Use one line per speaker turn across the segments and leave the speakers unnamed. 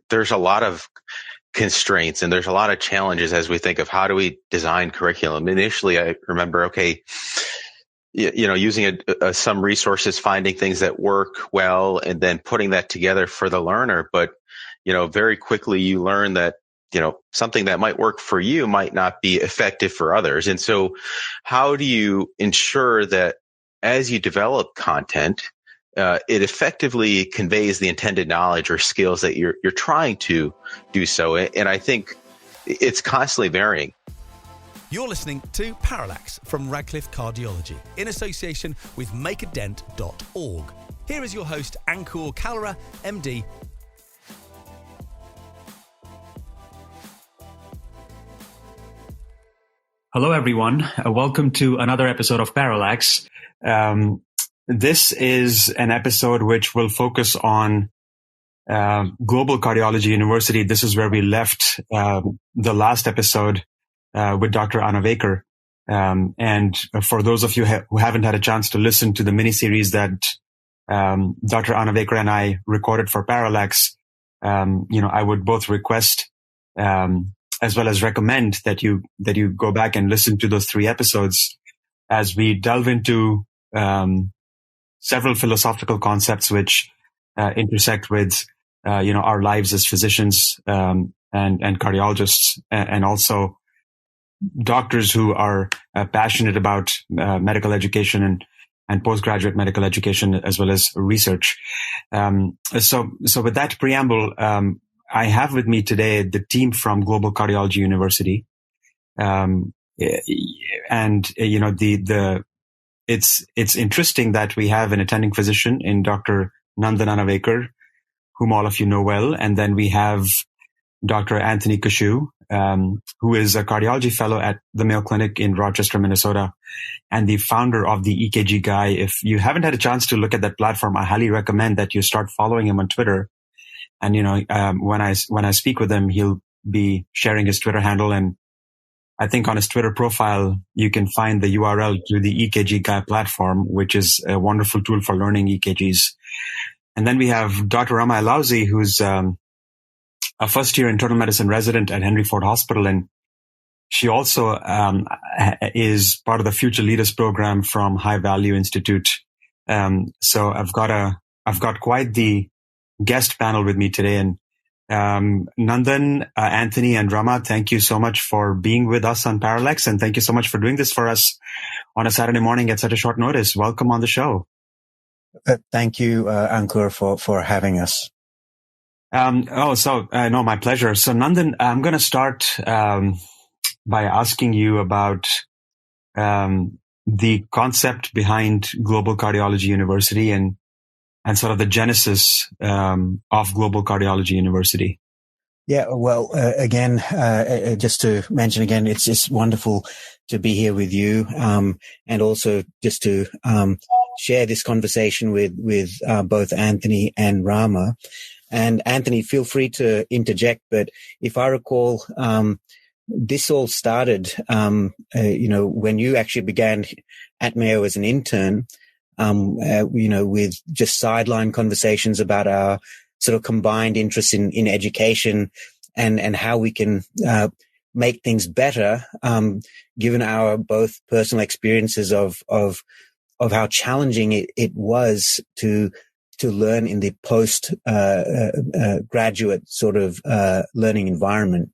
there's a lot of constraints and there's a lot of challenges as we think of how do we design curriculum. Initially, I remember, okay, using some resources, finding things that work well, and then putting that together for the learner. But, very quickly you learn that, something that might work for you might not be effective for others. And so how do you ensure that as you develop content, it effectively conveys the intended knowledge or skills that you're trying to do so? And I think it's constantly varying.
You're listening to Parallax from Radcliffe Cardiology in association with makeadent.org. Here is your host, Ankur Kalra, MD.
Hello, everyone. Welcome to another episode of Parallax. This is an episode which will focus on Global Cardiology University. This is where we left the last episode with Dr. Anavekar. And for those of you who haven't had a chance to listen to the mini-series that Dr. Anavekar and I recorded for Parallax, I would both request as well as recommend that you go back and listen to those 3 episodes as we delve into several philosophical concepts which intersect with our lives as physicians and cardiologists, and also doctors who are passionate about medical education and postgraduate medical education as well as research. So with that preamble, I have with me today the team from Global Cardiology University. It's interesting that we have an attending physician in Dr. Nandan Anavekar, whom all of you know well. And then we have Dr. Anthony Kashou, who is a cardiology fellow at the Mayo Clinic in Rochester, Minnesota, and the founder of the EKG Guy. If you haven't had a chance to look at that platform, I highly recommend that you start following him on Twitter. And, when I speak with him, he'll be sharing his Twitter handle. And I think on his Twitter profile, you can find the URL to the EKG Guy platform, which is a wonderful tool for learning EKGs. And then we have Dr. Rama Ellauzi, who's a first-year internal medicine resident at Henry Ford Hospital. And she also is part of the Future Leaders program from High Value Institute. So I've got quite the guest panel with me today. And Nandan, Anthony, and Rama, thank you so much for being with us on Parallax, and thank you so much for doing this for us on a Saturday morning at such a short notice. Welcome on the show.
Thank you, Ankur, for having us.
No, my pleasure. So Nandan, I'm going to start by asking you about the concept behind Global Cardiology University and sort of the genesis of Global Cardiology University.
Yeah, well, again, just to mention again, it's just wonderful to be here with you, and also just to share this conversation with both Anthony and Rama. And Anthony, feel free to interject, but if I recall, this all started, when you actually began at Mayo as an intern, with just sideline conversations about our sort of combined interest in education and how we can make things better, given our both personal experiences of how challenging it was to learn in the post graduate sort of learning environment.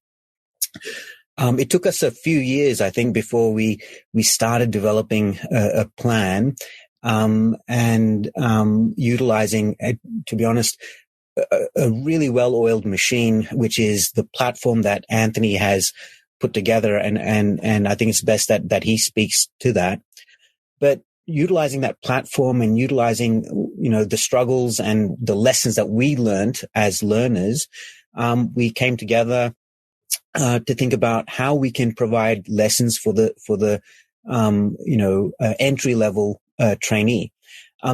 It took us a few years, I think, before we started developing a plan. And utilizing, to be honest, a really well-oiled machine, which is the platform that Anthony has put together. And I think it's best that he speaks to that. But utilizing that platform and utilizing, the struggles and the lessons that we learned as learners, we came together to think about how we can provide lessons for the entry level trainee.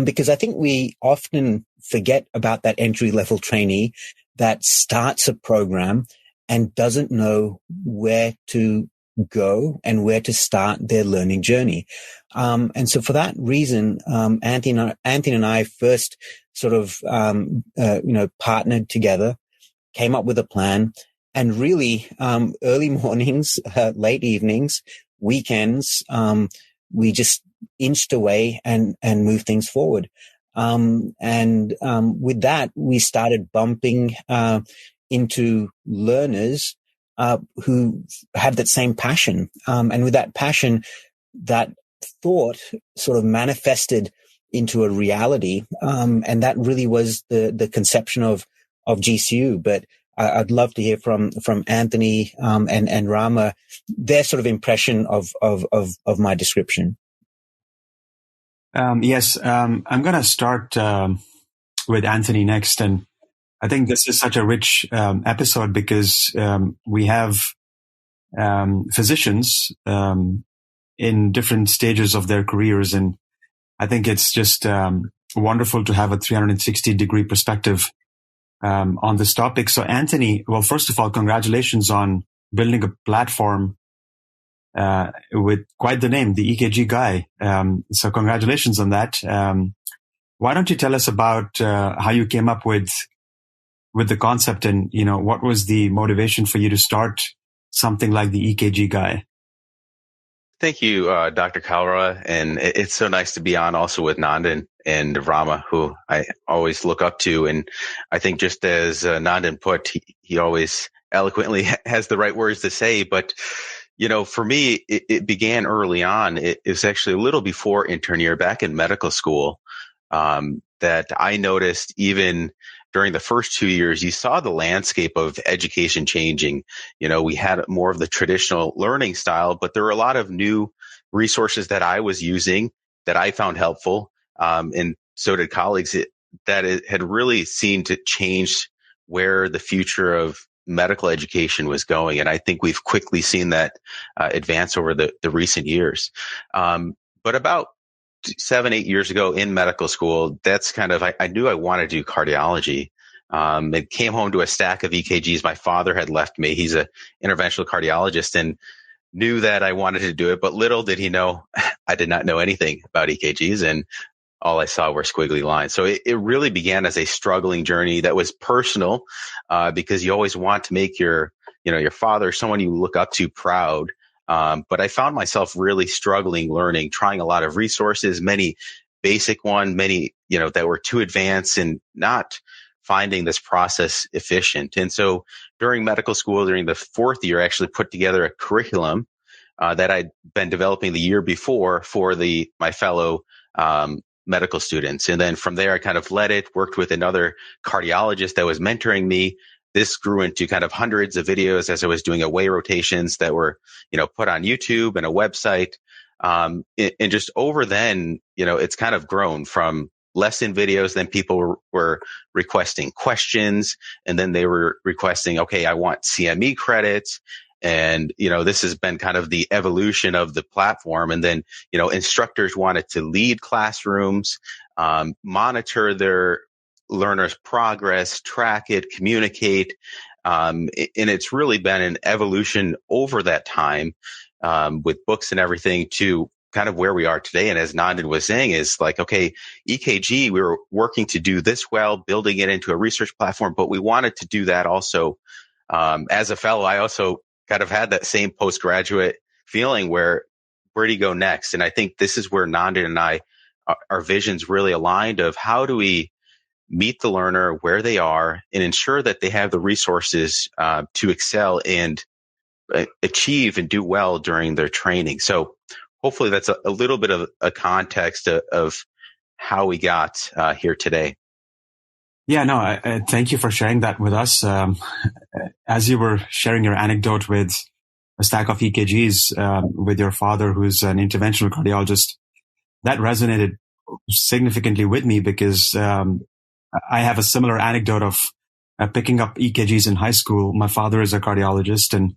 Because I think we often forget about that entry level trainee that starts a program and doesn't know where to go and where to start their learning journey. And so for that reason, Anthony and I first sort of, partnered together came up with a plan, and really, early mornings, late evenings, weekends, we just inched away and moved things forward. With that, we started bumping into learners who had that same passion. And with that passion, that thought sort of manifested into a reality. And that really was the conception of GCU. But I'd love to hear from Anthony and Rama, their sort of impression of my description.
Yes, I'm going to start with Anthony next. And I think this is such a rich episode because we have physicians in different stages of their careers. And I think it's just wonderful to have a 360-degree perspective on this topic. So Anthony, well, first of all, congratulations on building a platform with quite the name, the EKG Guy. So congratulations on that. Why don't you tell us about how you came up with the concept, and what was the motivation for you to start something like the EKG Guy?
Thank you, Dr. Kalra. And it's so nice to be on also with Nandan and Rama, who I always look up to. And I think just as Nandan put, he always eloquently has the right words to say. But, for me, it began early on. It was actually a little before intern year back in medical school that I noticed even during the first 2 years, you saw the landscape of education changing. We had more of the traditional learning style, but there were a lot of new resources that I was using that I found helpful. And so did colleagues that it had really seemed to change where the future of medical education was going. And I think we've quickly seen that advance over the recent years. But about 7-8 years ago in medical school, that's kind of, I knew I wanted to do cardiology. It came home to a stack of EKGs. My father had left me. He's an interventional cardiologist and knew that I wanted to do it. But little did he know, I did not know anything about EKGs, and all I saw were squiggly lines. So it really began as a struggling journey that was personal, because you always want to make your father, someone you look up to, proud. But I found myself really struggling learning, trying a lot of resources, many basic ones, many, that were too advanced, and not finding this process efficient. And so during medical school, during the fourth year, I actually put together a curriculum that I'd been developing the year before for my fellow medical students. And then from there, I kind of led it, worked with another cardiologist that was mentoring me. This grew into kind of hundreds of videos as I was doing away rotations that were, put on YouTube and a website. And just over then, it's kind of grown from lesson videos. Then people were requesting questions, and then they were requesting, okay, I want CME credits. And, this has been kind of the evolution of the platform. And then, instructors wanted to lead classrooms, monitor their learners' progress, track it, communicate. And it's really been an evolution over that time, with books and everything, to kind of where we are today. And as Nandan was saying, is like, okay, EKG, we were working to do this well, building it into a research platform, but we wanted to do that also. As a fellow, I also kind of had that same postgraduate feeling where do you go next? And I think this is where Nandan and I, our visions really aligned of how do we meet the learner where they are and ensure that they have the resources to excel and achieve and do well during their training. So hopefully that's a little bit of a context of how we got here today.
Yeah, no, I thank you for sharing that with us. As you were sharing your anecdote with a stack of EKGs with your father, who's an interventional cardiologist, that resonated significantly with me because I have a similar anecdote of picking up EKGs in high school. My father is a cardiologist and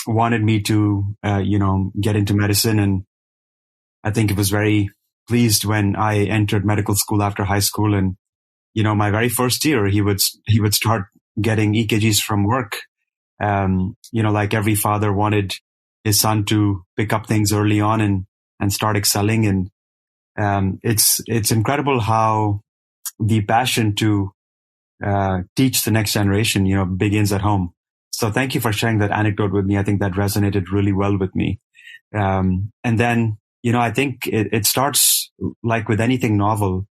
wanted me to, get into medicine. And I think he was very pleased when I entered medical school after high school. And, my very first year, he would start getting EKGs from work. Like every father wanted his son to pick up things early on and start excelling. And it's incredible how the passion to teach the next generation, begins at home. So thank you for sharing that anecdote with me. I think that resonated really well with me. And then, I think it starts like with anything novel,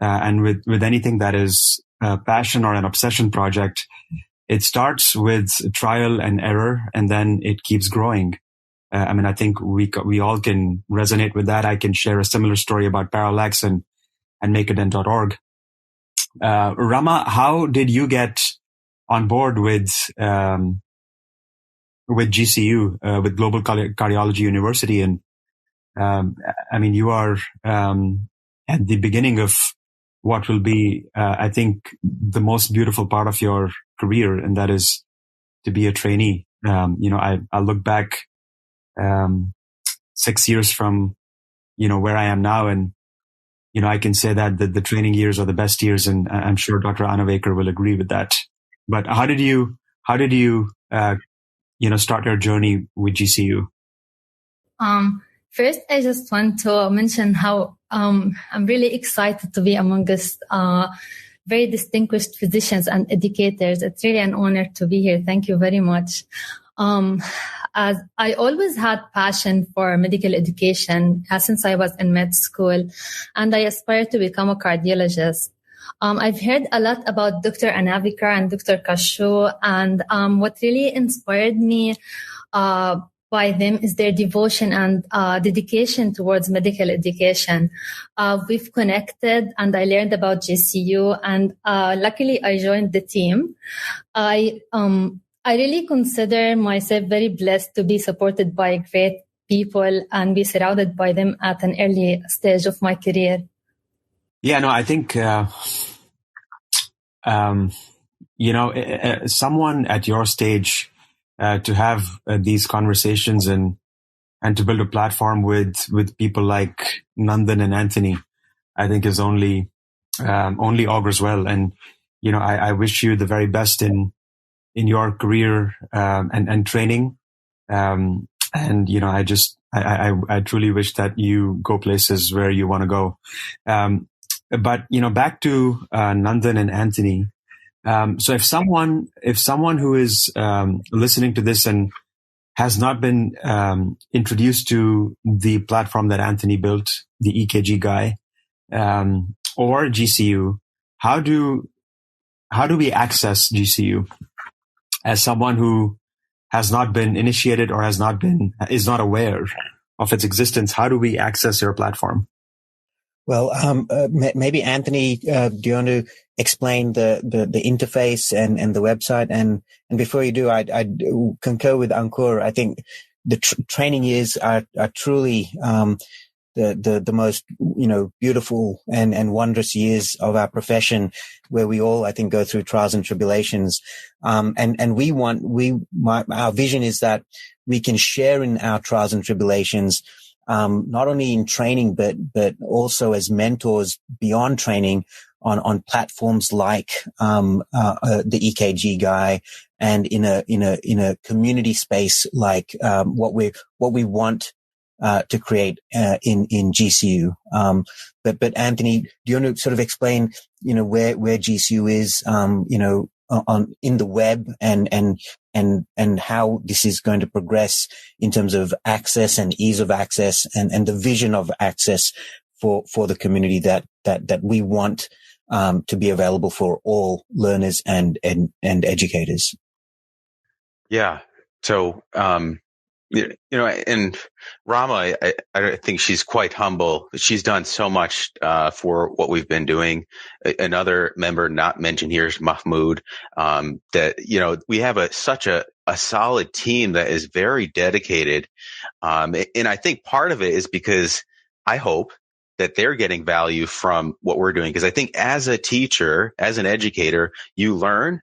and with anything that is a passion or an obsession project. It starts with trial and error, and then it keeps growing. I think we all can resonate with that. I can share a similar story about Parallax and makeadent.org. Rama, how did you get on board with GCU, with Global Cardiology University? And you are at the beginning of what will be, I think, the most beautiful part of your career, and that is to be a trainee. I look back 6 years from where I am now, and I can say that the training years are the best years, and I'm sure Dr. Anavekar will agree with that. But how did you start your journey with GCU?
First, I just want to mention how I'm really excited to be amongst very distinguished physicians and educators. It's really an honor to be here. Thank you very much. As I always had passion for medical education since I was in med school, and I aspired to become a cardiologist. I've heard a lot about Dr. Anavekar and Dr. Kashou, and what really inspired me by them is their devotion and dedication towards medical education. We've connected, and I learned about GCU, and luckily I joined the team. I really consider myself very blessed to be supported by great people and be surrounded by them at an early stage of my career.
Yeah, no, I think, someone at your stage, to have these conversations and to build a platform with people like Nandan and Anthony, I think is only augurs well. And, I wish you the very best in your career, and training. I truly wish that you go places where you want to go. But back to Nandan and Anthony. So if someone who is listening to this and has not been introduced to the platform that Anthony built, the EKG Guy, or GCU, how do we access GCU? As someone who has not been initiated or is not aware of its existence, how do we access your platform?
Well, maybe Anthony, do you want to explain the interface and the website? And before you do, I concur with Ankur. I think the training years are truly the most beautiful and wondrous years of our profession, where we all, I think, go through trials and tribulations. Our vision is that we can share in our trials and tribulations, not only in training, but also as mentors beyond training on platforms like the EKG Guy, and in a community space like what we want to create in GCU. But Anthony, do you want to sort of explain where GCU is in the web and how this is going to progress in terms of access and ease of access and the vision of access for the community that we want to be available for all learners and educators?
Yeah. So, and Rama, I think she's quite humble. She's done so much for what we've been doing. Another member not mentioned here is Mahmoud. That we have such a solid team that is very dedicated, and I think part of it is because I hope that they're getting value from what we're doing. Because I think as a teacher, as an educator, you learn.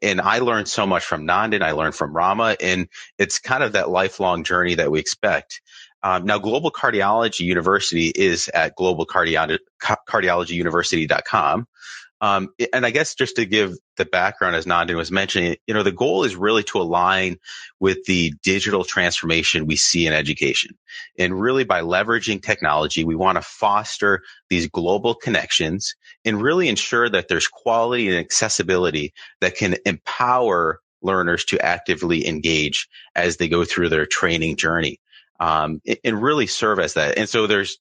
And I learned so much from Nandan. I learned from Rama, and it's kind of that lifelong journey that we expect. Now, Global Cardiology University is at globalcardiologyuniversity.com. And I guess just to give the background, as Nandan was mentioning, the goal is really to align with the digital transformation we see in education. And really by leveraging technology, we want to foster these global connections and really ensure that there's quality and accessibility that can empower learners to actively engage as they go through their training journey. And really serve as that. And so there's,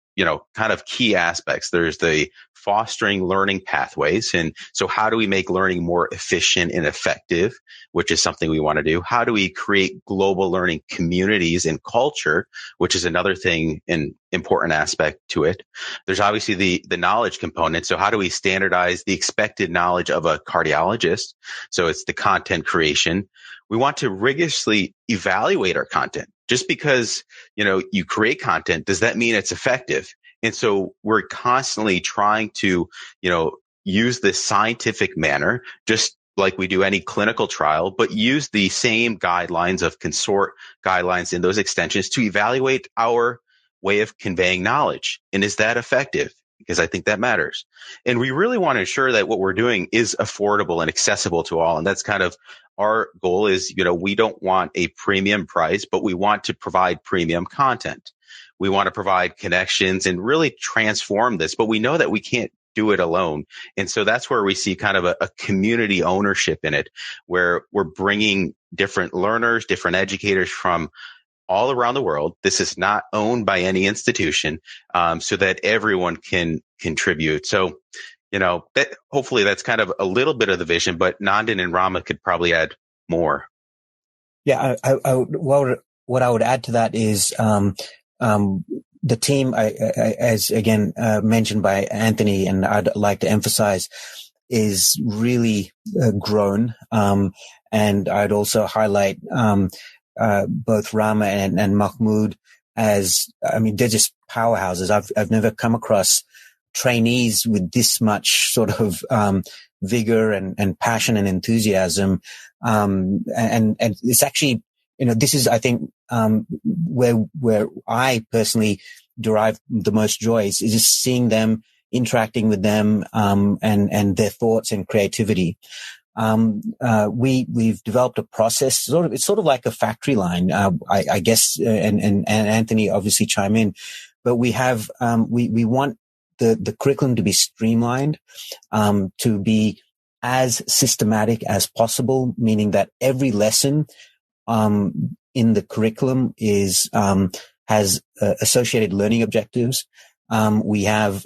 kind of key aspects. There's the fostering learning pathways. And so how do we make learning more efficient and effective, which is something we want to do? How do we create global learning communities and culture, which is another thing, an important aspect to it? There's obviously the knowledge component. So how do we standardize the expected knowledge of a cardiologist? So it's the content creation. We want to rigorously evaluate our content. Just because, you create content, does that mean it's effective? And so we're constantly trying to, use this scientific manner, just like we do any clinical trial, but use the same guidelines of consort guidelines in those extensions to evaluate our way of conveying knowledge. And is that effective? Because I think that matters. And we really want to ensure that what we're doing is affordable and accessible to all. And that's kind of our goal is, we don't want a premium price, but we want to provide premium content. We want to provide connections and really transform this, but we know that we can't do it alone. And so that's where we see kind of a community ownership in it, where we're bringing different learners, different educators from all around the world. This is not owned by any institution, so that everyone can contribute. So, hopefully that's kind of a little bit of the vision, but Nandan and Rama could probably add more.
Yeah, what I would add to that is the team, as again mentioned by Anthony, and I'd like to emphasize, is really grown. And I'd also highlight both Rama and Mahmood as, they're just powerhouses. I've never come across trainees with this much sort of vigor and passion and enthusiasm. And it's actually, this is, I think, where I personally derive the most joy is just seeing them, interacting with them, and their thoughts and creativity. We've developed a process, it's sort of like a factory line, I guess, and Anthony obviously chime in, but we have, we want the curriculum to be streamlined, to be as systematic as possible, meaning that every lesson, in the curriculum has associated learning objectives. We have,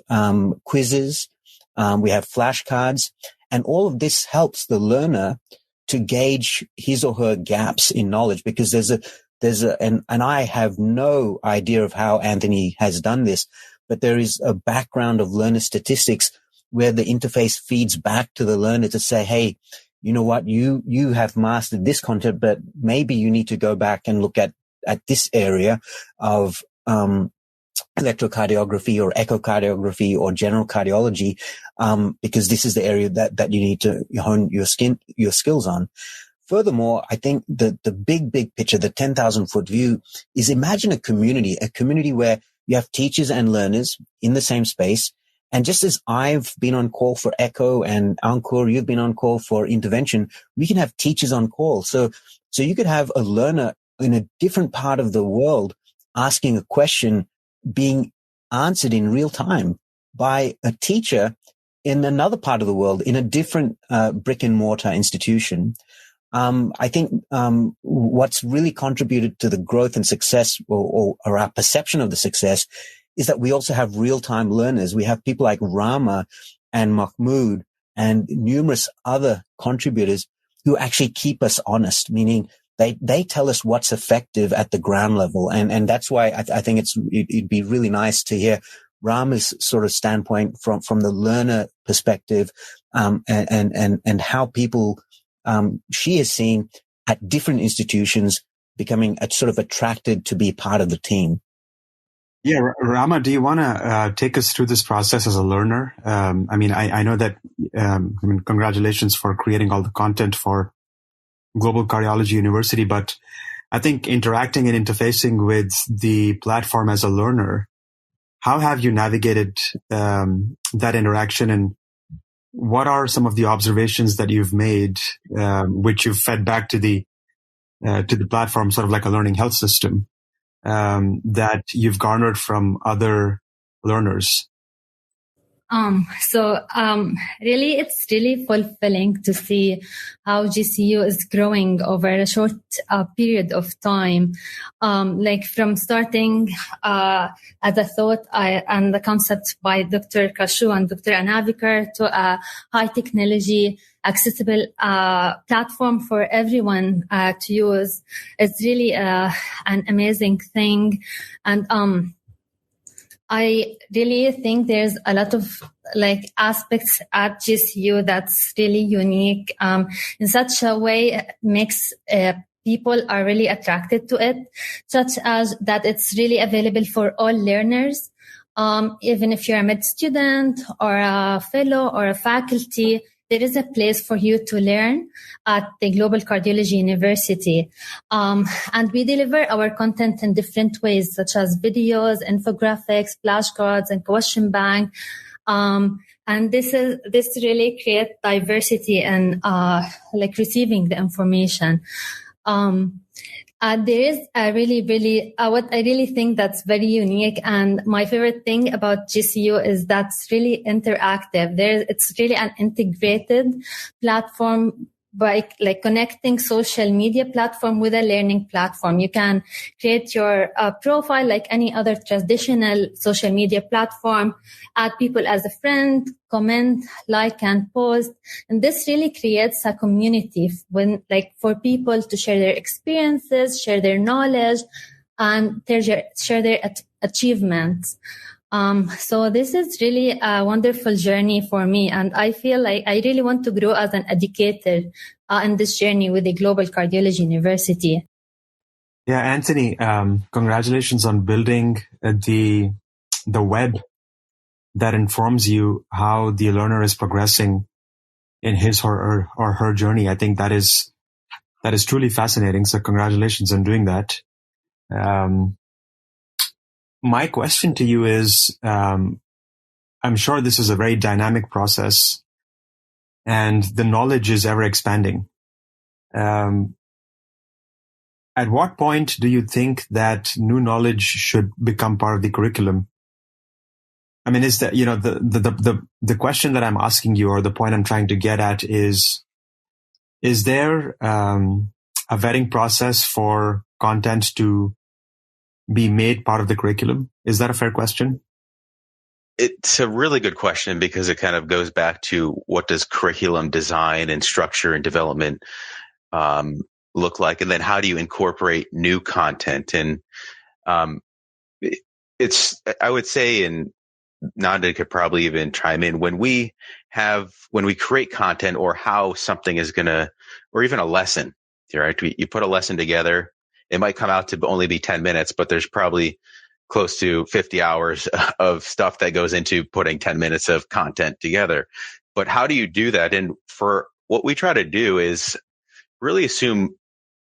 quizzes, we have flashcards, and all of this helps the learner to gauge his or her gaps in knowledge, because and I have no idea of how Anthony has done this, but there is a background of learner statistics where the interface feeds back to the learner to say, hey, you know what, you have mastered this content, but maybe you need to go back and look at this area of, electrocardiography or echocardiography or general cardiology, because this is the area that you need to hone your skills on. Furthermore, I think the big picture, the 10,000 foot view, is imagine a community where you have teachers and learners in the same space. And just as I've been on call for echo and Ankur, you've been on call for intervention, we can have teachers on call. So you could have a learner in a different part of the world asking a question being answered in real time by a teacher in another part of the world, in a different brick and mortar institution. I think what's really contributed to the growth and success, or our perception of the success, is that we also have real-time learners. We have people like Rama and Mahmood and numerous other contributors who actually keep us honest, meaning they tell us what's effective at the ground level. And that's why I think it'd be really nice to hear Rama's sort of standpoint from the learner perspective, and how people, she has seen at different institutions becoming sort of attracted to be part of the team.
Yeah, Rama, do you want to take us through this process as a learner? I know that, congratulations for creating all the content for Global Cardiology University, but I think interacting and interfacing with the platform as a learner, how have you navigated that interaction, and what are some of the observations that you've made, which you've fed back to the platform, sort of like a learning health system, that you've garnered from other learners?
Really, it's really fulfilling to see how GCU is growing over a short period of time. Like from starting as a thought and the concept by Dr. Kashou and Dr. Anavekar to a high technology, accessible platform for everyone to use. It's really an amazing thing. And I really think there's a lot of like aspects at GCU that's really unique in such a way it makes people are really attracted to it, such as that it's really available for all learners. Even if you're a med student or a fellow or a faculty, there is a place for you to learn at the Global Cardiology University. And we deliver our content in different ways, such as videos, infographics, flashcards, and question bank. And this really creates diversity and like receiving the information. There is a really, what I really think that's very unique. And my favorite thing about GCU is that's really interactive. It's really an integrated platform by like connecting social media platform with a learning platform. You can create your profile like any other traditional social media platform, add people as a friend, comment, like, and post. And this really creates a community for people to share their experiences, share their knowledge, and share their achievements. So this is really a wonderful journey for me. And I feel like I really want to grow as an educator in this journey with the Global Cardiology University.
Yeah, Anthony, congratulations on building the web that informs you how the learner is progressing in his or her journey. I think that is truly fascinating. So congratulations on doing that. My question to you is, I'm sure this is a very dynamic process and the knowledge is ever expanding. At what point do you think that new knowledge should become part of the curriculum? I mean, is that, the question that I'm asking you, or the point I'm trying to get at is there a vetting process for content to be made part of the curriculum? Is that a fair question?
It's a really good question because it kind of goes back to what does curriculum design and structure and development look like? And then how do you incorporate new content? And I would say, and Nandan could probably even chime in, when we create content or how something is or even a lesson, right? You put a lesson together. It might come out to only be 10 minutes, but there's probably close to 50 hours of stuff that goes into putting 10 minutes of content together. But how do you do that? And for what we try to do is really assume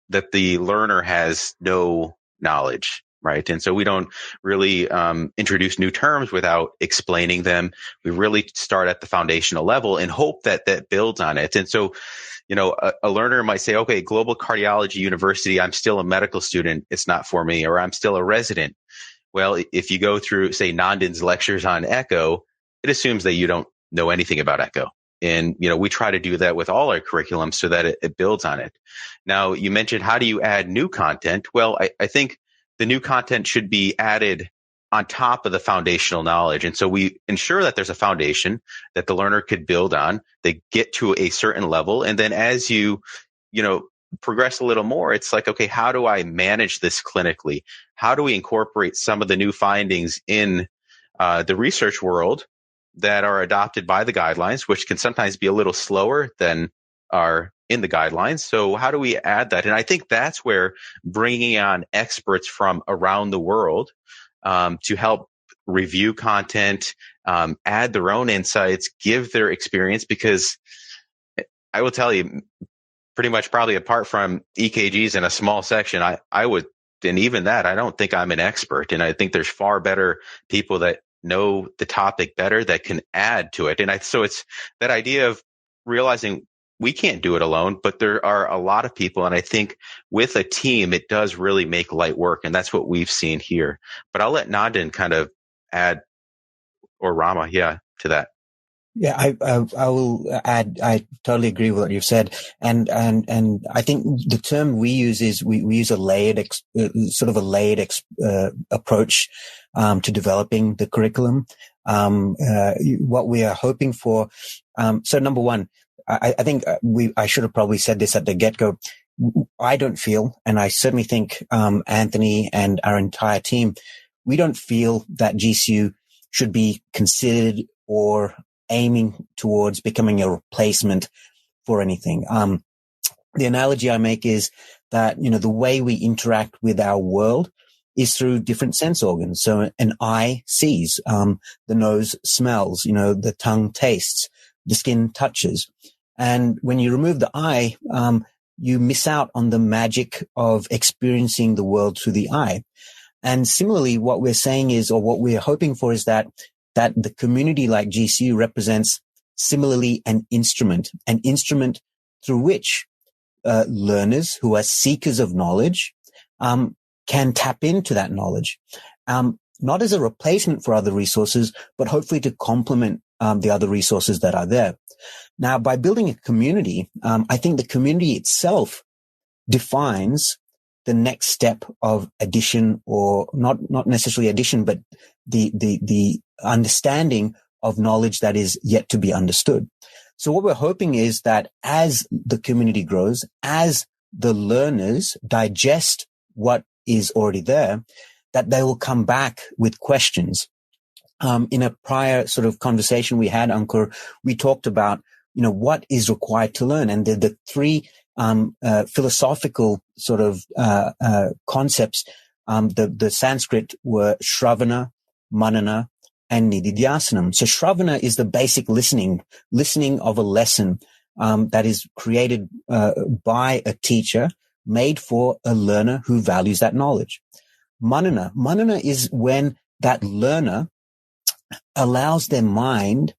that the learner has no knowledge, right? And so we don't really introduce new terms without explaining them. We really start at the foundational level and hope that builds on it. And so, a learner might say, okay, Global Cardiology University, I'm still a medical student. It's not for me, or I'm still a resident. Well, if you go through, say, Nandan's lectures on echo, it assumes that you don't know anything about echo. And, we try to do that with all our curriculum so that it builds on it. Now, you mentioned, how do you add new content? Well, I think the new content should be added on top of the foundational knowledge. And so we ensure that there's a foundation that the learner could build on. They get to a certain level. And then as you progress a little more, it's like, okay, how do I manage this clinically? How do we incorporate some of the new findings in the research world that are adopted by the guidelines, which can sometimes be a little slower than are in the guidelines? So how do we add that? And I think that's where bringing on experts from around the world to help review content, add their own insights, give their experience, because I will tell you, pretty much probably apart from EKGs in a small section, I would, and even that, I don't think I'm an expert. And I think there's far better people that know the topic better that can add to it. And so it's that idea of realizing we can't do it alone, but there are a lot of people. And I think with a team, it does really make light work. And that's what we've seen here. But I'll let Nandan kind of add, or Rama, to that.
Yeah, I will add. I totally agree with what you've said, and I think the term we use is we use a layered approach to developing the curriculum. What we are hoping for. So number one, I think I should have probably said this at the get-go. I don't feel, and I certainly think Anthony and our entire team, we don't feel that GCU should be considered or aiming towards becoming a replacement for anything. The analogy I make is that, the way we interact with our world is through different sense organs. So an eye sees, the nose smells, the tongue tastes, the skin touches. And when you remove the eye, you miss out on the magic of experiencing the world through the eye. And similarly, what we're saying is, or what we're hoping for is that the community like GCU represents similarly an instrument through which learners who are seekers of knowledge can tap into that knowledge, not as a replacement for other resources, but hopefully to complement the other resources that are there. Now, by building a community, I think the community itself defines the next step of addition, or not necessarily addition, but the understanding of knowledge that is yet to be understood. So what we're hoping is that as the community grows, as the learners digest what is already there, that they will come back with questions. In a prior sort of conversation we had, Ankur, we talked about, what is required to learn, and the three philosophical sort of concepts. The Sanskrit were Shravana, Manana, and Nididhyasanam. So Shravana is the basic listening of a lesson that is created by a teacher, made for a learner who values that knowledge. Manana is when that learner allows their mind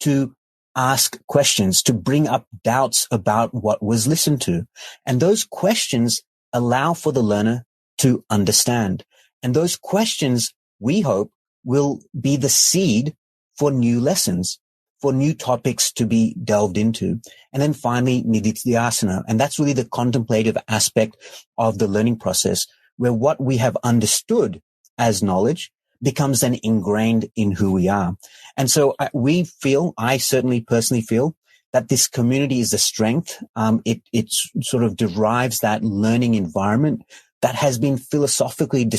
to ask questions, to bring up doubts about what was listened to. And those questions allow for the learner to understand. And those questions, we hope, will be the seed for new lessons, for new topics to be delved into. And then finally, Nididhyasana. And that's really the contemplative aspect of the learning process, where what we have understood as knowledge becomes then ingrained in who we are. And so I certainly personally feel that this community is a strength. It sort of derives that learning environment that has been philosophically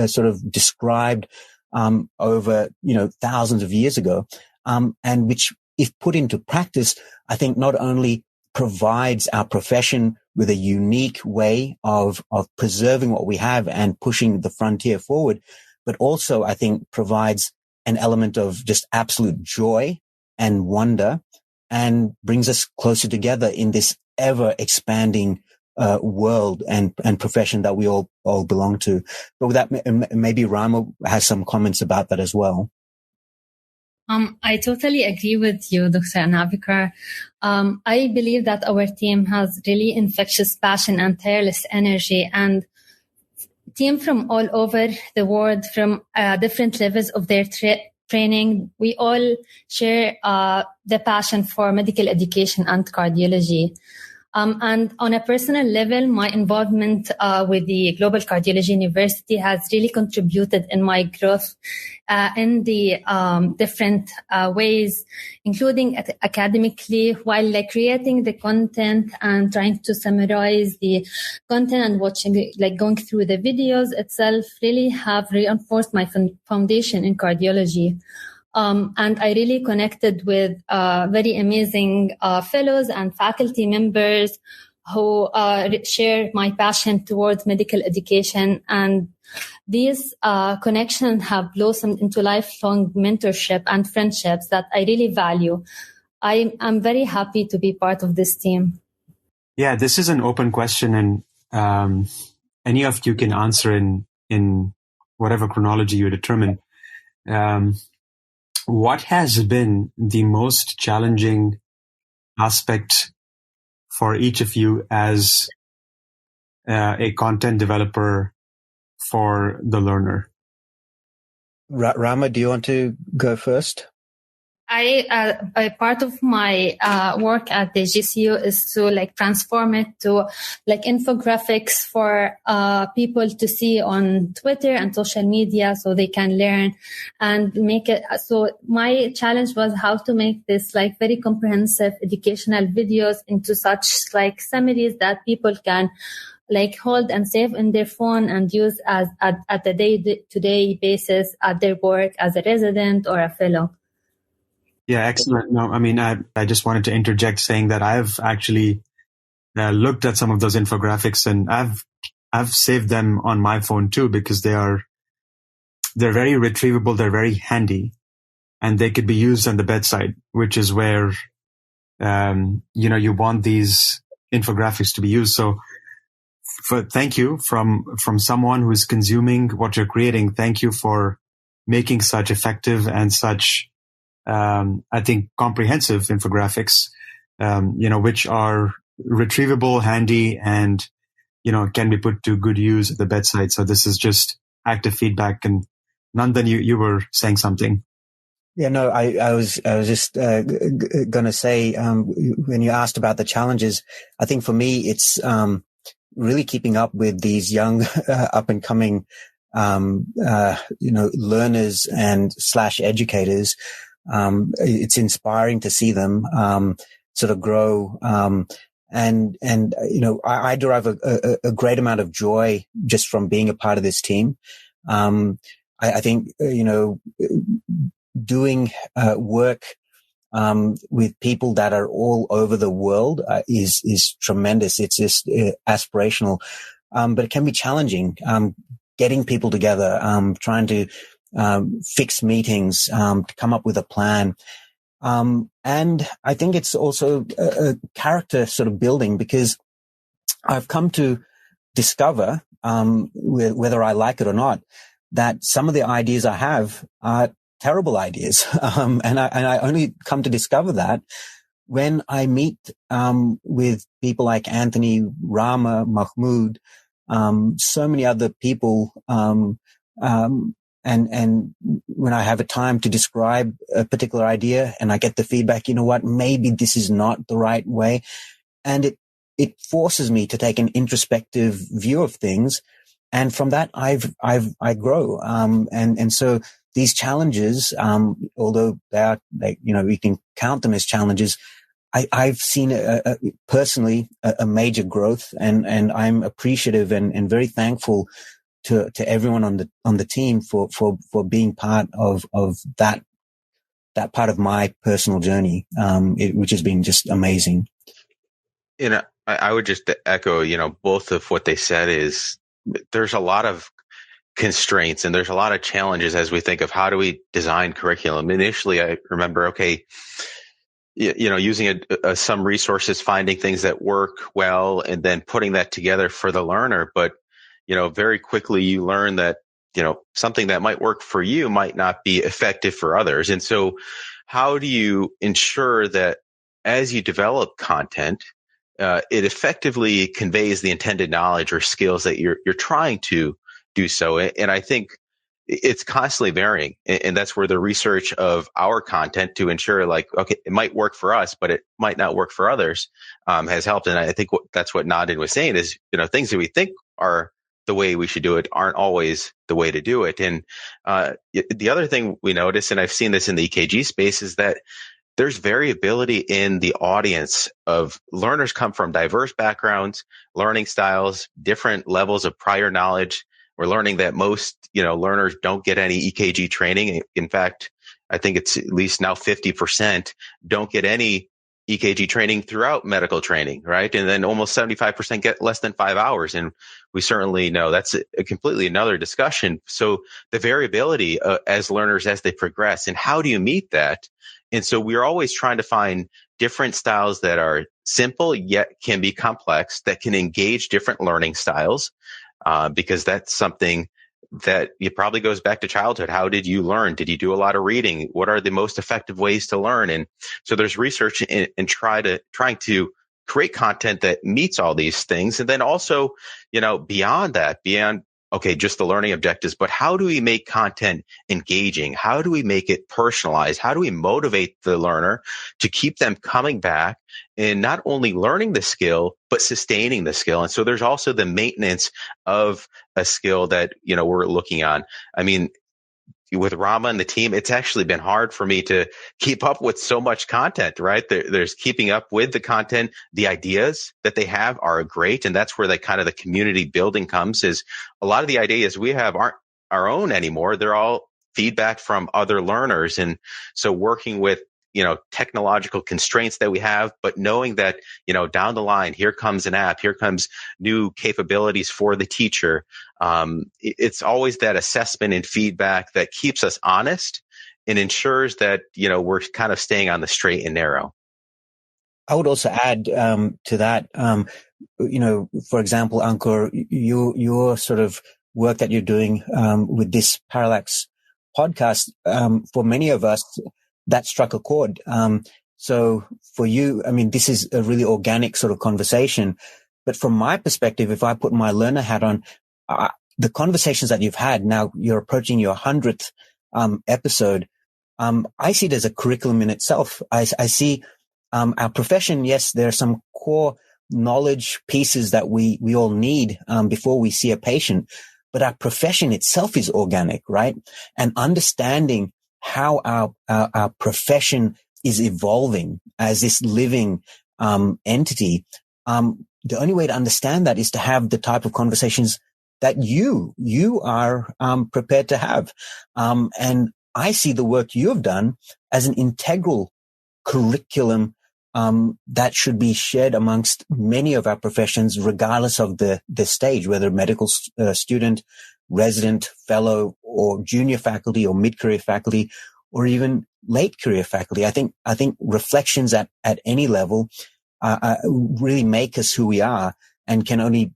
sort of described over, thousands of years ago, and which, if put into practice, I think not only provides our profession with a unique way of preserving what we have and pushing the frontier forward, but also, I think, provides an element of just absolute joy and wonder, and brings us closer together in this ever expanding world and profession that we all belong to. But with that, maybe Rama has some comments about that as well.
I totally agree with you, Dr. Anavekar. I believe that our team has really infectious passion and tireless energy, and team from all over the world, from different levels of their training. We all share the passion for medical education and cardiology. And on a personal level, my involvement with the Global Cardiology University has really contributed in my growth in the different ways, including academically, while creating the content and trying to summarize the content and watching, going through the videos itself, really have reinforced my foundation in cardiology. And I really connected with very amazing fellows and faculty members who share my passion towards medical education. And these connections have blossomed into lifelong mentorship and friendships that I really value. I'm very happy to be part of this team.
Yeah, this is an open question, and any of you can answer in whatever chronology you determine. what has been the most challenging aspect for each of you as a content developer for the learner?
Rama, do you want to go first?
A part of my work at the GCU is to transform it to infographics for people to see on Twitter and social media, so they can learn and make it. So my challenge was how to make this very comprehensive educational videos into such summaries that people can hold and save in their phone and use as at a day-to-day basis at their work as a resident or a fellow.
Yeah, excellent. No, I mean, I just wanted to interject saying that I've actually looked at some of those infographics, and I've saved them on my phone too, because they're very retrievable, they're very handy, and they could be used on the bedside, which is where you want these infographics to be used. So thank you from someone who is consuming what you're creating. Thank you for making such effective and such I think comprehensive infographics, which are retrievable, handy, and, can be put to good use at the bedside. So this is just active feedback. And Nandan, you were saying something.
Yeah, no, I was just going to say, when you asked about the challenges, I think for me, it's really keeping up with these young up and coming, learners and / educators. It's inspiring to see them, sort of grow. I derive a great amount of joy just from being a part of this team. I think, doing, work, with people that are all over the world, is tremendous. It's just aspirational. But it can be challenging, getting people together, trying to, fix meetings, to come up with a plan. And I think it's also a character sort of building, because I've come to discover, whether I like it or not, that some of the ideas I have are terrible ideas. And I only come to discover that when I meet, with people like Anthony, Rama, Mahmood, so many other people, and when I have a time to describe a particular idea and I get the feedback, maybe this is not the right way. And it forces me to take an introspective view of things. And from that, I grow. And so these challenges, although they are, we can count them as challenges, I've seen personally a major growth, and I'm appreciative and very thankful to everyone on the team for being part of that part of my personal journey, which has been just amazing.
I would just echo, both of what they said. Is there's a lot of constraints and there's a lot of challenges as we think of how do we design curriculum. Initially, I remember, using some resources, finding things that work well, and then putting that together for the learner. But very quickly you learn that, something that might work for you might not be effective for others. And so how do you ensure that as you develop content, it effectively conveys the intended knowledge or skills that you're trying to do so? And I think it's constantly varying. And that's where the research of our content to ensure it might work for us, but it might not work for others, has helped. And I think that's what Nandan was saying is, things that we think are the way we should do it aren't always the way to do it. And the other thing we notice, and I've seen this in the EKG space, is that there's variability in the audience of learners come from diverse backgrounds, learning styles, different levels of prior knowledge. We're learning that most, learners don't get any EKG training. In fact, I think it's at least now 50% don't get any EKG training throughout medical training, right? And then almost 75% get less than 5 hours. And we certainly know that's a completely another discussion. So the variability as learners, as they progress, and how do you meet that? And so we're always trying to find different styles that are simple, yet can be complex, that can engage different learning styles, because that's something that it probably goes back to childhood. How did you learn? Did you do a lot of reading? What are the most effective ways to learn? And so there's research and trying to create content that meets all these things. And then also, beyond okay, just the learning objectives, but how do we make content engaging? How do we make it personalized? How do we motivate the learner to keep them coming back and not only learning the skill, but sustaining the skill? And so there's also the maintenance of a skill that, we're looking on. I mean, with Rama and the team, it's actually been hard for me to keep up with so much content, right? There's keeping up with the content. The ideas that they have are great. And that's where the community building comes, is a lot of the ideas we have aren't our own anymore. They're all feedback from other learners. And so working with, technological constraints that we have, but knowing that, down the line, here comes an app, here comes new capabilities for the teacher. It's always that assessment and feedback that keeps us honest and ensures that, we're kind of staying on the straight and narrow.
I would also add to that, for example, Ankur, your sort of work that you're doing with this Parallax podcast, for many of us, that struck a chord. So for you, I mean, this is a really organic sort of conversation. But from my perspective, if I put my learner hat on, the conversations that you've had, now you're approaching your 100th episode. I see it as a curriculum in itself. I see our profession. Yes, there are some core knowledge pieces that we all need before we see a patient, but our profession itself is organic, right? And understanding how our profession is evolving as this living entity. The only way to understand that is to have the type of conversations that you are prepared to have. And I see the work you have done as an integral curriculum that should be shared amongst many of our professions, regardless of the stage, whether medical student, resident, fellow, or junior faculty, or mid-career faculty, or even late career faculty. I think reflections at any level really make us who we are, and can only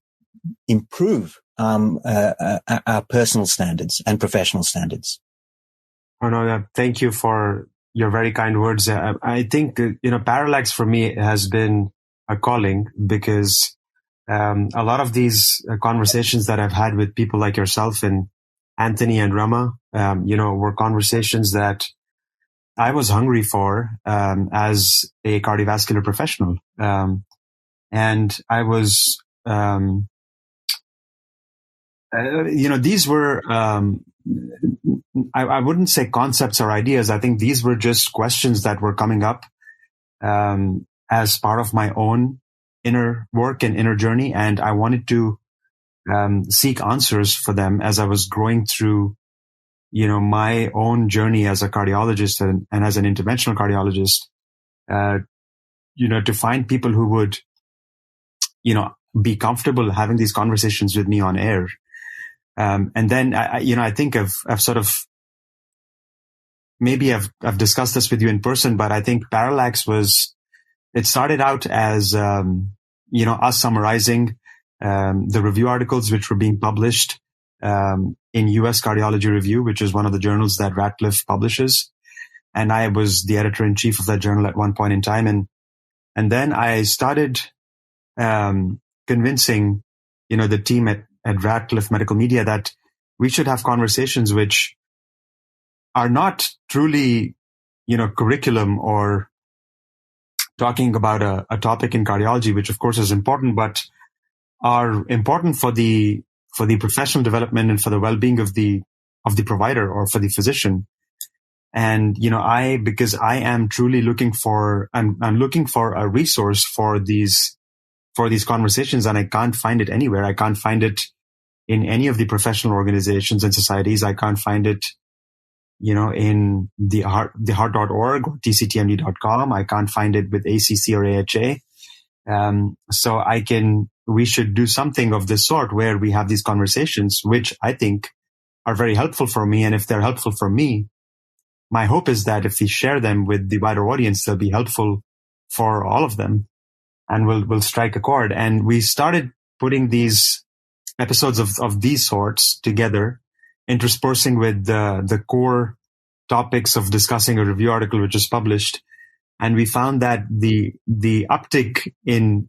improve our personal standards and professional standards.
Oh no, thank you for your very kind words. I think Parallax for me has been a calling, because a lot of these conversations that I've had with people like yourself and Anthony and Rama, were conversations that I was hungry for as a cardiovascular professional. And I was, these were, I wouldn't say concepts or ideas. I think these were just questions that were coming up as part of my own inner work and inner journey. And I wanted to seek answers for them as I was growing through, my own journey as a cardiologist and as an interventional cardiologist, to find people who would, be comfortable having these conversations with me on air. And then, I think I've sort of, maybe I've discussed this with you in person, but I think Parallax it started out as, us summarizing the review articles which were being published in US Cardiology Review, which is one of the journals that Radcliffe publishes. And I was the editor-in-chief of that journal at one point in time. And then I started convincing, the team at Radcliffe Medical Media that we should have conversations which are not truly, curriculum or talking about a topic in cardiology, which of course is important, but are important for the professional development and for the well-being of the provider or for the physician. And, because I am truly looking for a resource for these conversations, and I can't find it anywhere. I can't find it in any of the professional organizations and societies. I can't find it, in the heart.org or tctmd.com. I can't find it with ACC or AHA. So we should do something of this sort where we have these conversations, which I think are very helpful for me. And if they're helpful for me, my hope is that if we share them with the wider audience, they'll be helpful for all of them, and we'll strike a chord. And we started putting these episodes of these sorts together interspersing with the core topics of discussing a review article which was published. And we found that the uptick in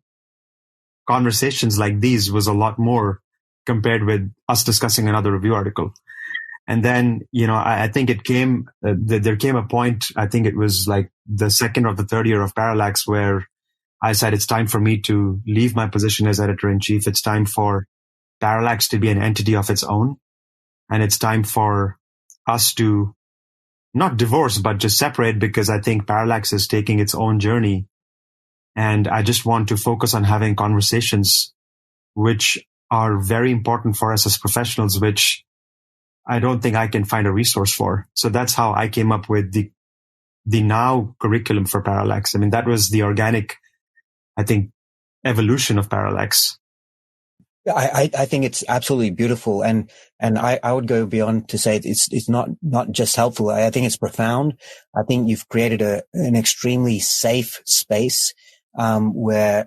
conversations like these was a lot more compared with us discussing another review article. And then, I think it came, there came a point, I think it was like the second or the third year of Parallax, where I said, it's time for me to leave my position as editor-in-chief. It's time for Parallax to be an entity of its own. And it's time for us to not divorce, but just separate, because I think Parallax is taking its own journey. And I just want to focus on having conversations which are very important for us as professionals, which I don't think I can find a resource for. So that's how I came up with the now curriculum for Parallax. I mean, that was the organic, I think, evolution of Parallax.
I think it's absolutely beautiful. And I would go beyond to say it's not just helpful. I think it's profound. I think you've created an extremely safe space, where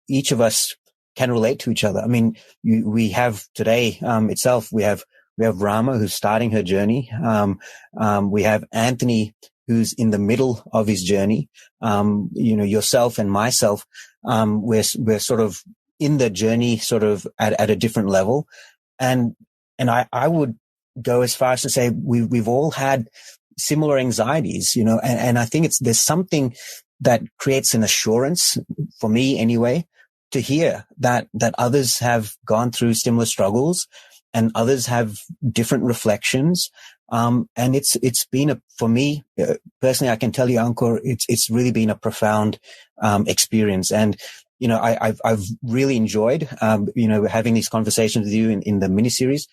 each of us can relate to each other. I mean, we have today, itself, we have Rama, who's starting her journey. We have Anthony, who's in the middle of his journey. Yourself and myself, we're sort of in the journey, sort of at a different level. And I would go as far as to say we've all had similar anxieties, and I think there's something that creates an assurance, for me anyway, to hear that others have gone through similar struggles and others have different reflections. And it's been for me personally, I can tell you, Ankur, it's really been a profound experience. And I've really enjoyed having these conversations with you in the miniseries.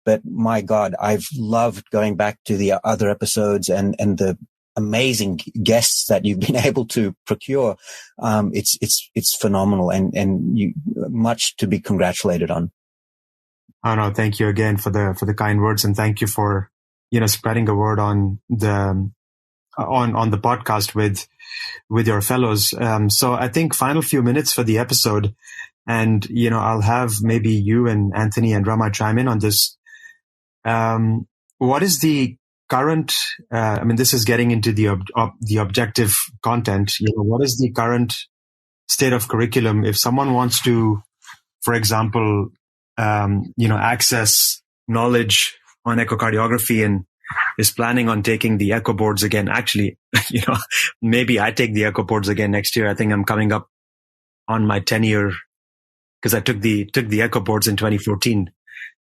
But my God, I've loved going back to the other episodes and the amazing guests that you've been able to procure. It's phenomenal, and you much to be congratulated on.
Oh no, thank you again for the kind words, and thank you for spreading the word on the podcast with your fellows. So I think final few minutes for the episode, and I'll have maybe you and Anthony and Rama chime in on this. What is the current? This is getting into the objective content. What is the current state of curriculum? If someone wants to, for example, access knowledge on echocardiography and is planning on taking the echo boards again. Actually, maybe I take the echo boards again next year. I think I'm coming up on my 10-year, because I took the echo boards in 2014,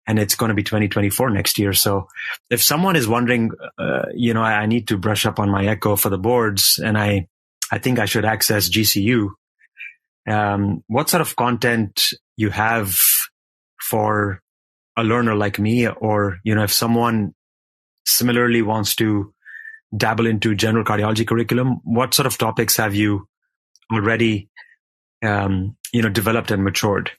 and it's going to be 2024 next year. So if someone is wondering, I need to brush up on my echo for the boards, and I think I should access GCU. What sort of content you have for a learner like me, or, if someone similarly wants to dabble into general cardiology curriculum, what sort of topics have you already, developed and matured?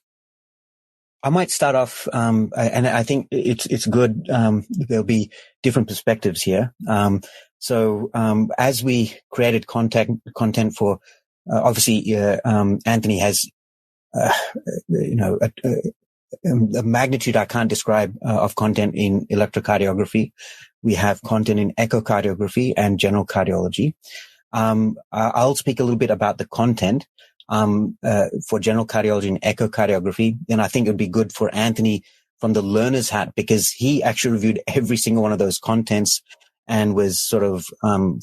I might start off, and I think it's good. There'll be different perspectives here. So as we created content for, obviously, Anthony has, a magnitude I can't describe of content in electrocardiography. We have content in echocardiography and general cardiology. I'll speak a little bit about the content for general cardiology and echocardiography. Then I think it would be good for Anthony from the learner's hat, because he actually reviewed every single one of those contents and was sort of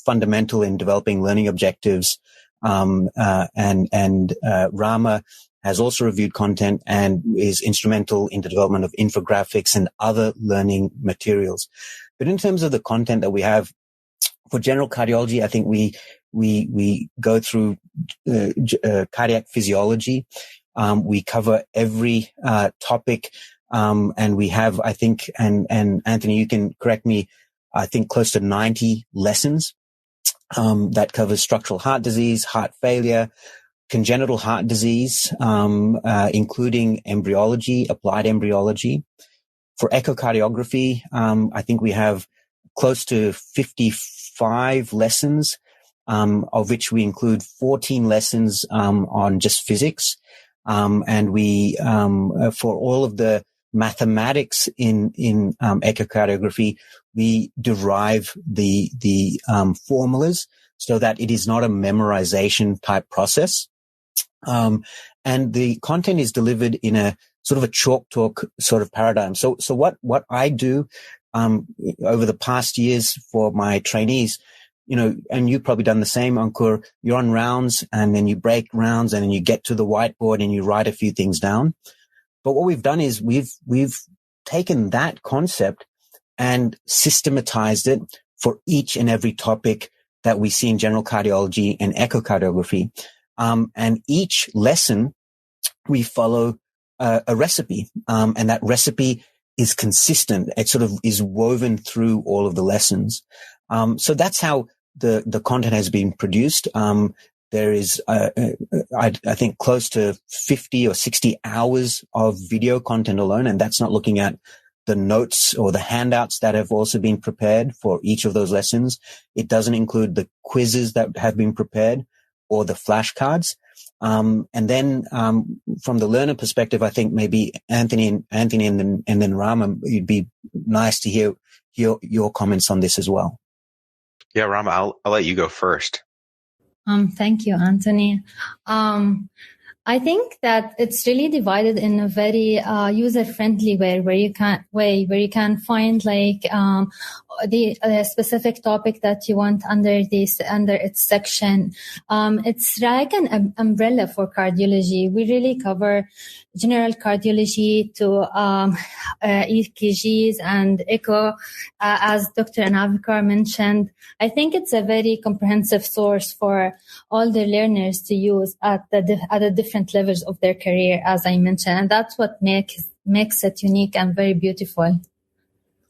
fundamental in developing learning objectives. And Rama has also reviewed content and is instrumental in the development of infographics and other learning materials. But in terms of the content that we have for general cardiology, I think we go through cardiac physiology. We cover every topic, and we have, I think, and Anthony, you can correct me, I think close to 90 lessons that covers structural heart disease, heart failure, congenital heart disease, including embryology, applied embryology. For echocardiography, I think we have close to 55 lessons, of which we include 14 lessons on just physics. And we, for all of the mathematics in echocardiography, we derive the formulas so that it is not a memorization type process. And the content is delivered in a sort of a chalk talk sort of paradigm. So what I do, over the past years for my trainees, and you've probably done the same, Ankur, you're on rounds and then you break rounds and then you get to the whiteboard and you write a few things down. But what we've done is we've taken that concept and systematized it for each and every topic that we see in general cardiology and echocardiography. And each lesson we follow a recipe, and that recipe is consistent. It sort of is woven through all of the lessons. So that's how the content has been produced. There is, I think, close to 50 or 60 hours of video content alone, and that's not looking at the notes or the handouts that have also been prepared for each of those lessons. It doesn't include the quizzes that have been prepared or the flashcards. And then from the learner perspective, I think maybe Anthony and then Rama, it'd be nice to hear your comments on this as well.
Yeah, Rama, I'll let you go first.
Thank you, Anthony. I think that it's really divided in a very user-friendly way, where you can find like the specific topic that you want under its section. It's like an umbrella for cardiology. We really cover general cardiology to EKGs and echo, as Dr. Anavekar mentioned. I think it's a very comprehensive source for all the learners to use at the different levels of their career, as I mentioned, and that's what makes it unique and very beautiful.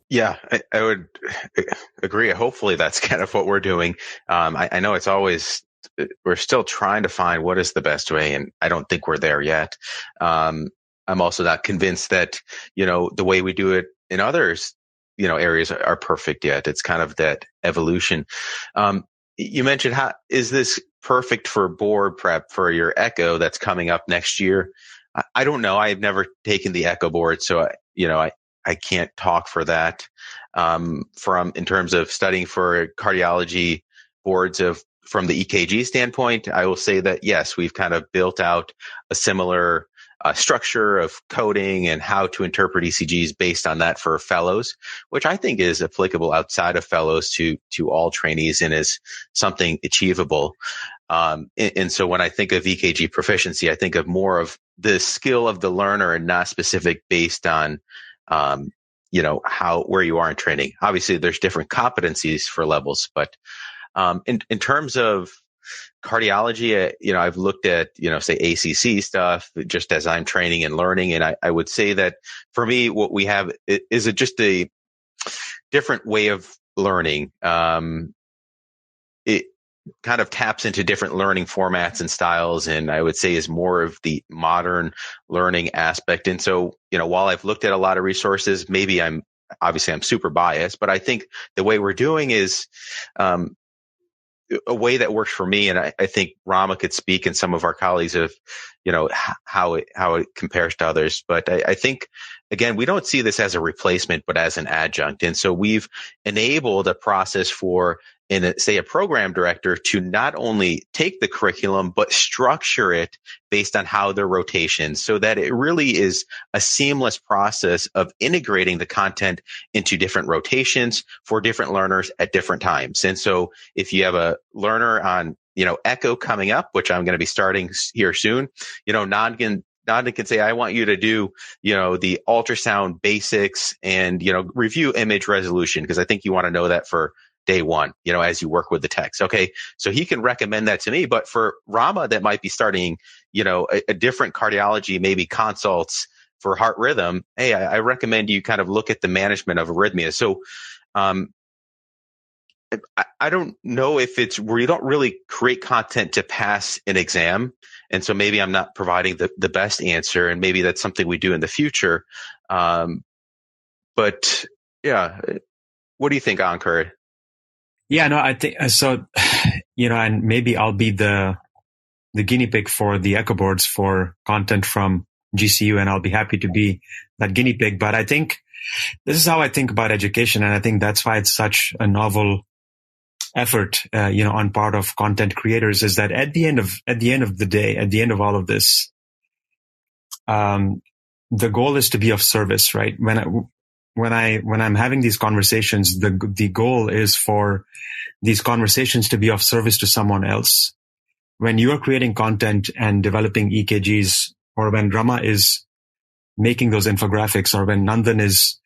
Yeah, I would agree. Hopefully that's kind of what we're doing. I know it's always, we're still trying to find what is the best way, and I don't think we're there yet. I'm also not convinced that, the way we do it in others, areas are perfect yet. It's kind of that evolution. You mentioned, how is this perfect for board prep for your echo that's coming up next year? I don't know. I've never taken the echo board, so I can't talk for that. In terms of studying for cardiology boards from the EKG standpoint, I will say that yes, we've kind of built out a similar structure of coding and how to interpret ECGs based on that for fellows, which I think is applicable outside of fellows to all trainees and is something achievable. And so when I think of EKG proficiency, I think of more of the skill of the learner and not specific based on where you are in training. Obviously, there's different competencies for levels, but in terms of cardiology, I've looked at, say ACC stuff just as I'm training and learning. And I would say that for me, what we have is just a different way of learning. It kind of taps into different learning formats and styles, and I would say is more of the modern learning aspect. And so, while I've looked at a lot of resources, maybe I'm super biased, but I think the way we're doing is a way that works for me. And I think Rama could speak, and some of our colleagues of, how it compares to others. But I think, again, we don't see this as a replacement, but as an adjunct. And so we've enabled a process for, say, a program director to not only take the curriculum, but structure it based on how their rotations, so that it really is a seamless process of integrating the content into different rotations for different learners at different times. And so if you have a learner on, echo coming up, which I'm going to be starting here soon, Nandan can say, I want you to do, the ultrasound basics and, review image resolution, because I think you want to know that for day one, as you work with the text. Okay. So he can recommend that to me, but for Rama that might be starting, a different cardiology, maybe consults for heart rhythm. Hey, I recommend you kind of look at the management of arrhythmia. So, I don't know if it's where you don't really create content to pass an exam. And so maybe I'm not providing the best answer, and maybe that's something we do in the future. But yeah, what do you think, Ankur?
Yeah, no, I think so, and maybe I'll be the guinea pig for the echo boards for content from GCU, and I'll be happy to be that guinea pig. But I think this is how I think about education. And I think that's why it's such a novel effort, on part of content creators, is that at the end of the day, at the end of all of this, the goal is to be of service, right? When I'm having these conversations, the goal is for these conversations to be of service to someone else. When you are creating content and developing EKGs, or when Rama is making those infographics, or when Nandan is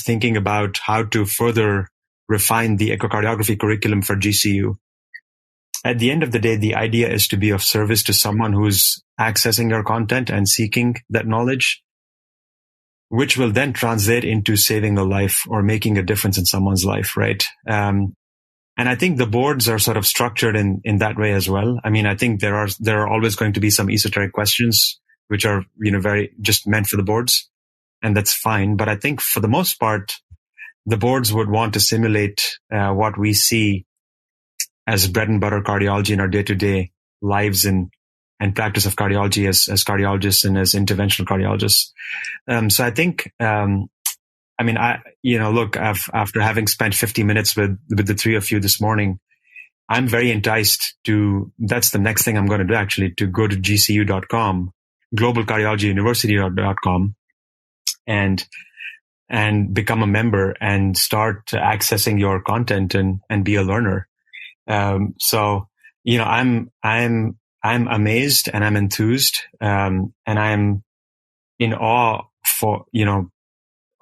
thinking about how to further refine the echocardiography curriculum for GCU, at the end of the day, the idea is to be of service to someone who's accessing your content and seeking that knowledge, which will then translate into saving a life or making a difference in someone's life, right? And I think the boards are sort of structured in that way as well. I mean, I think there are always going to be some esoteric questions which are, very just meant for the boards, and that's fine. But I think for the most part, the boards would want to simulate what we see as bread and butter cardiology in our day-to-day lives and practice of cardiology as cardiologists and as interventional cardiologists. So I think, after having spent 50 minutes with the three of you this morning, I'm very enticed that's the next thing I'm going to do, actually, to go to gcu.com, Global Cardiology University.com, and become a member and start accessing your content and be a learner. So I'm amazed and I'm enthused, and I'm in awe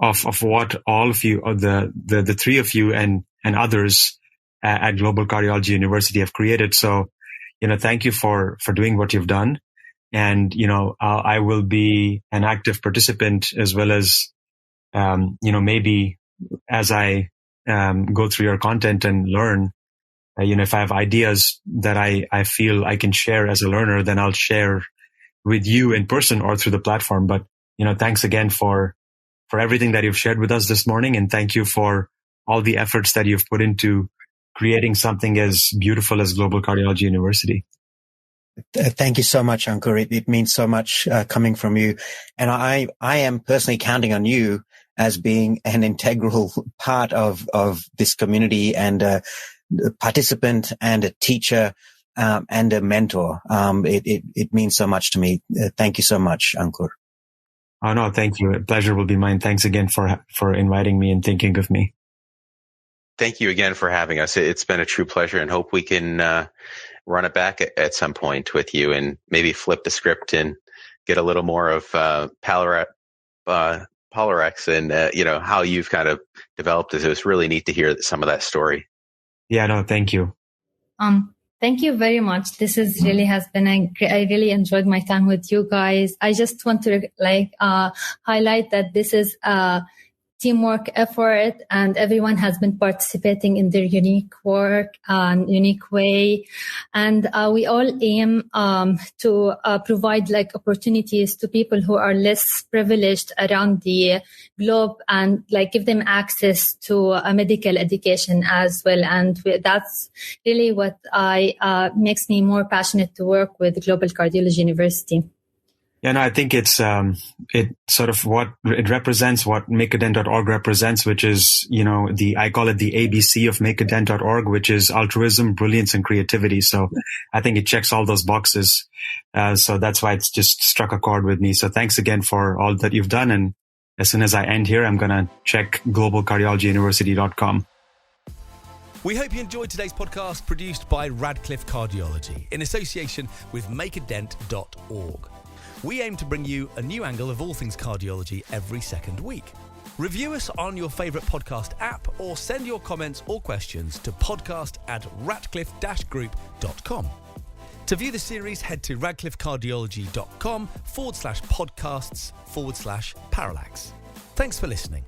of what all of you, or the three of you and others at Global Cardiology University have created. So, thank you for doing what you've done. And, I will be an active participant, as well as, maybe as I go through your content and learn, if I have ideas that I feel I can share as a learner, then I'll share with you in person or through the platform. But, thanks again for everything that you've shared with us this morning. And thank you for all the efforts that you've put into creating something as beautiful as Global Cardiology University.
Thank you so much, Ankur. It means so much coming from you. And I am personally counting on you as being an integral part of this community, and a participant and a teacher and a mentor. It means so much to me. Thank you so much, Ankur.
Oh, no, thank you. A pleasure will be mine. Thanks again for inviting me and thinking of me.
Thank you again for having us. It's been a true pleasure, and hope we can run it back at some point with you, and maybe flip the script and get a little more of Parallax and how you've kind of developed this. It was really neat to hear some of that story. Yeah, no, thank you.
Thank you very much. This has been I really enjoyed my time with you guys. I just want to highlight that this is a teamwork effort, and everyone has been participating in their unique work and unique way. And we all aim to provide opportunities to people who are less privileged around the globe, and give them access to a medical education as well. And that's really what makes me more passionate to work with Global Cardiology University.
Yeah, no, I think it's it sort of what it represents, what makeadent.org represents, which is, I call it the ABC of makeadent.org, which is altruism, brilliance, and creativity. So I think it checks all those boxes. So that's why it's just struck a chord with me. So thanks again for all that you've done. And as soon as I end here, I'm going to check globalcardiologyuniversity.com.
We hope you enjoyed today's podcast, produced by Radcliffe Cardiology in association with makeadent.org. We aim to bring you a new angle of all things cardiology every second week. Review us on your favourite podcast app, or send your comments or questions to podcast@radcliffe-group.com. To view the series, head to radcliffecardiology.com/podcasts/Parallax. Thanks for listening.